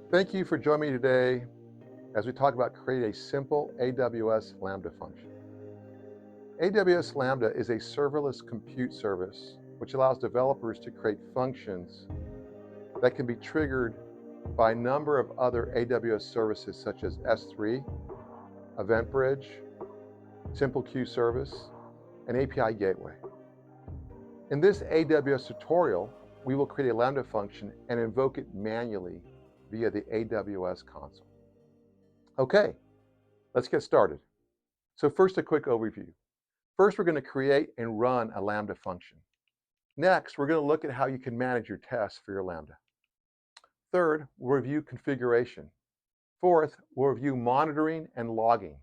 Thank you for joining me today as we talk about creating a simple AWS Lambda function. AWS Lambda is a serverless compute service which allows developers to create functions that can be triggered by a number of other AWS services such as S3, Event Bridge, Simple Queue Service, and API Gateway. In this AWS tutorial, we will create a Lambda function and invoke it manually via the AWS console. Okay, let's get started. So first, a quick overview. First, we're going to create and run a Lambda function. Next, we're going to look at how you can manage your tests for your Lambda. Third, we'll review configuration. Fourth, we'll review monitoring and logging.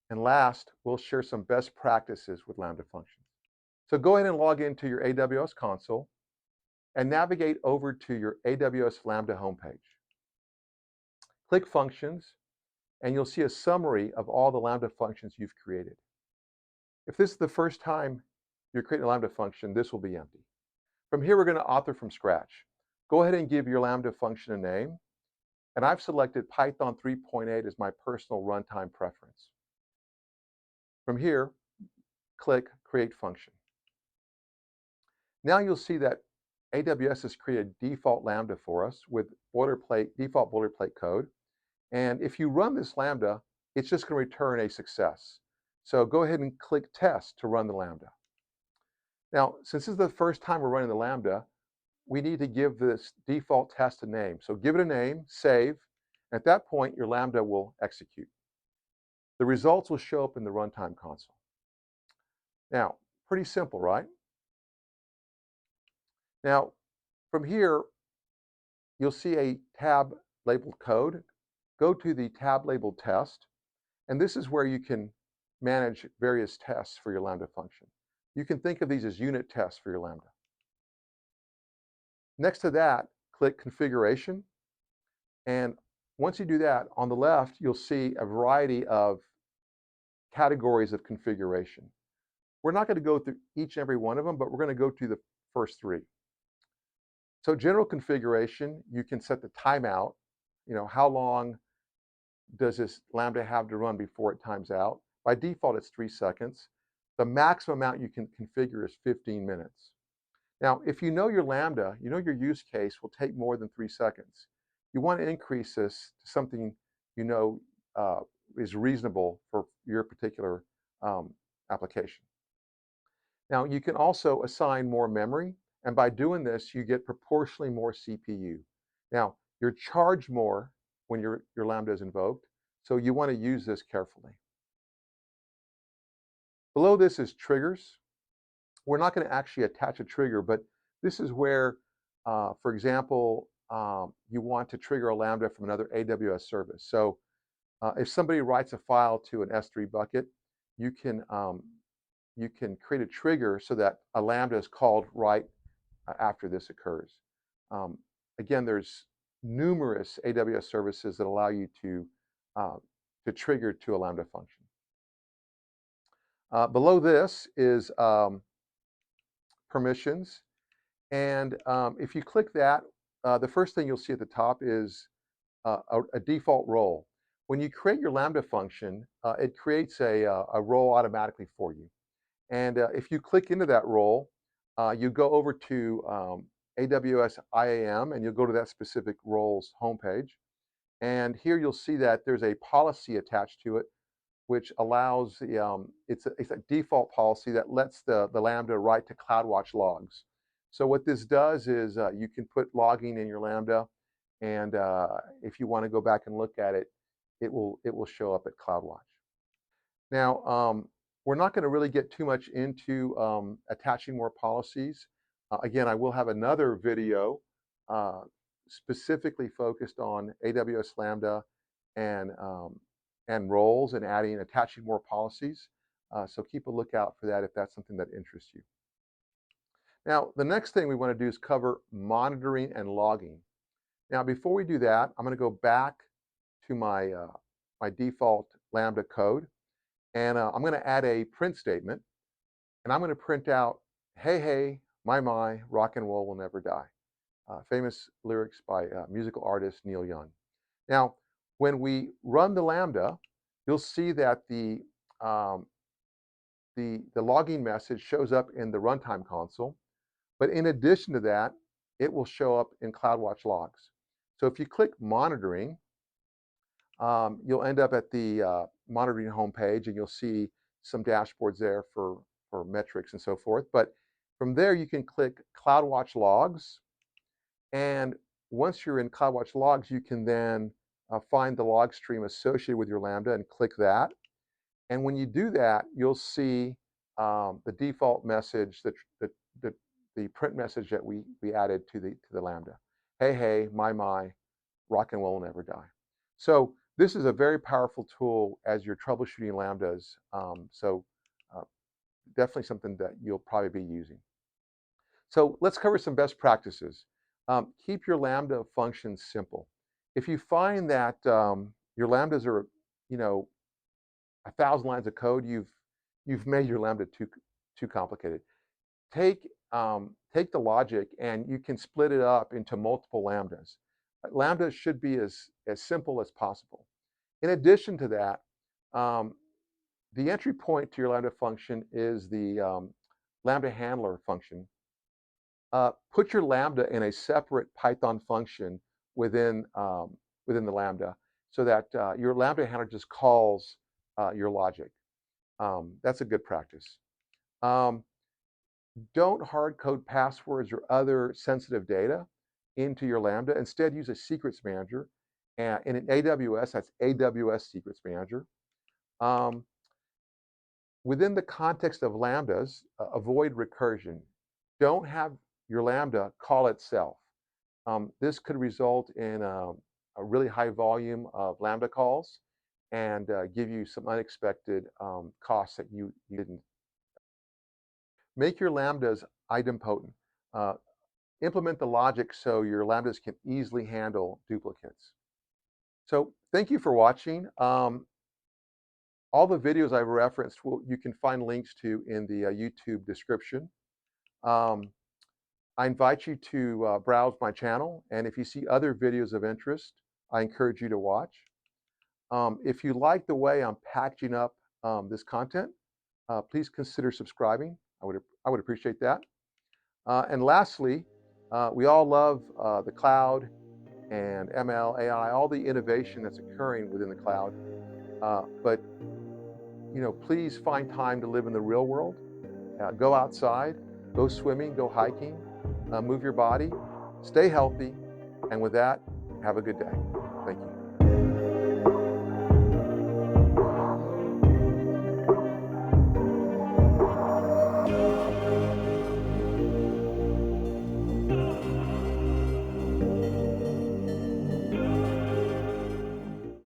And last, we'll share some best practices with Lambda functions. So go ahead and log into your AWS console and navigate over to your AWS Lambda homepage. Click Functions, and you'll see a summary of all the Lambda functions you've created. If this is the first time you're creating a Lambda function, this will be empty. From here, we're going to author from scratch. Go ahead and give your Lambda function a name, and I've selected Python 3.8 as my personal runtime preference. From here, click Create Function. Now you'll see that AWS has created default Lambda for us with default boilerplate code. And if you run this Lambda, it's just going to return a success. So go ahead and click Test to run the Lambda. Now, since this is the first time we're running the Lambda, we need to give this default test a name. So give it a name, save. At that point, your Lambda will execute. The results will show up in the runtime console. Now, pretty simple, right? Now, from here, you'll see a tab labeled Code. Go to the tab labeled Test, and this is where you can manage various tests for your Lambda function. You can think of these as unit tests for your Lambda. Next to that, click Configuration, and once you do that, on the left, you'll see a variety of categories of configuration. We're not going to go through each and every one of them, but we're going to go to the first three. So general configuration, you can set the timeout. How long does this Lambda have to run before it times out? By default, it's 3 seconds. The maximum amount you can configure is 15 minutes. Now, if you know your Lambda, you know your use case will take more than 3 seconds. You want to increase this to something you know is reasonable for your particular application. Now, you can also assign more memory, and by doing this, you get proportionally more CPU. Now, you're charged more when your Lambda is invoked, so you want to use this carefully. Below this is triggers. We're not going to actually attach a trigger, but this is where, for example, you want to trigger a Lambda from another AWS service. So if somebody writes a file to an S3 bucket, you can create a trigger so that a Lambda is called right after this occurs. Again, there's numerous AWS services that allow you to trigger to a Lambda function. Below this is permissions, and if you click that, the first thing you'll see at the top is a default role. When you create your Lambda function, it creates a role automatically for you. And if you click into that role, you go over to AWS IAM, and you'll go to that specific role's homepage. And here you'll see that there's a policy attached to it, which allows it's a default policy that lets the Lambda write to CloudWatch logs. So what this does is you can put logging in your Lambda, and if you want to go back and look at it, it will show up at CloudWatch. Now, we're not going to really get too much into attaching more policies. Again, I will have another video specifically focused on AWS Lambda and roles and attaching more policies. So keep a lookout for that if that's something that interests you. Now, the next thing we want to do is cover monitoring and logging. Now, before we do that, I'm going to go back to my default Lambda code, and I'm going to add a print statement, and I'm going to print out, hey, hey, my, rock and roll will never die. Famous lyrics by musical artist Neil Young. Now, when we run the Lambda, you'll see that um, the logging message shows up in the runtime console. But in addition to that, it will show up in CloudWatch logs. So if you click monitoring, you'll end up at the monitoring homepage, and you'll see some dashboards there for metrics and so forth. But from there, you can click CloudWatch logs. And once you're in CloudWatch logs, you can then find the log stream associated with your Lambda and click that. And when you do that, you'll see the default message, the print message that we added to the Lambda. Hey, hey, my, rock and roll will never die. So this is a very powerful tool as you're troubleshooting Lambdas. Uh, Definitely something that you'll probably be using. So let's cover some best practices. Keep your Lambda functions simple. If you find that your Lambdas are, you know, 1,000 lines of code, you've made your Lambda too complicated. Take the logic, and you can split it up into multiple Lambdas. Lambdas should be as simple as possible. In addition to that, the entry point to your Lambda function is the Lambda handler function. Put your Lambda in a separate Python function within the Lambda, so that your Lambda handler just calls your logic. That's a good practice. Don't hard code passwords or other sensitive data into your Lambda. Instead, use a secrets manager. And in AWS, that's AWS Secrets Manager. Within the context of Lambdas, avoid recursion. Don't have your Lambda call itself. This could result in a really high volume of Lambda calls and give you some unexpected costs that you didn't. Make your Lambdas idempotent. Implement the logic so your Lambdas can easily handle duplicates. So thank you for watching. All the videos I've referenced, you can find links to in the YouTube description. I invite you to browse my channel, and if you see other videos of interest, I encourage you to watch. If you like the way I'm packaging up this content, please consider subscribing. I would appreciate that. And lastly, we all love the cloud and ML, AI, all the innovation that's occurring within the cloud. But please find time to live in the real world. Go outside, go swimming, go hiking, move your body, stay healthy, and with that, have a good day. Thank you.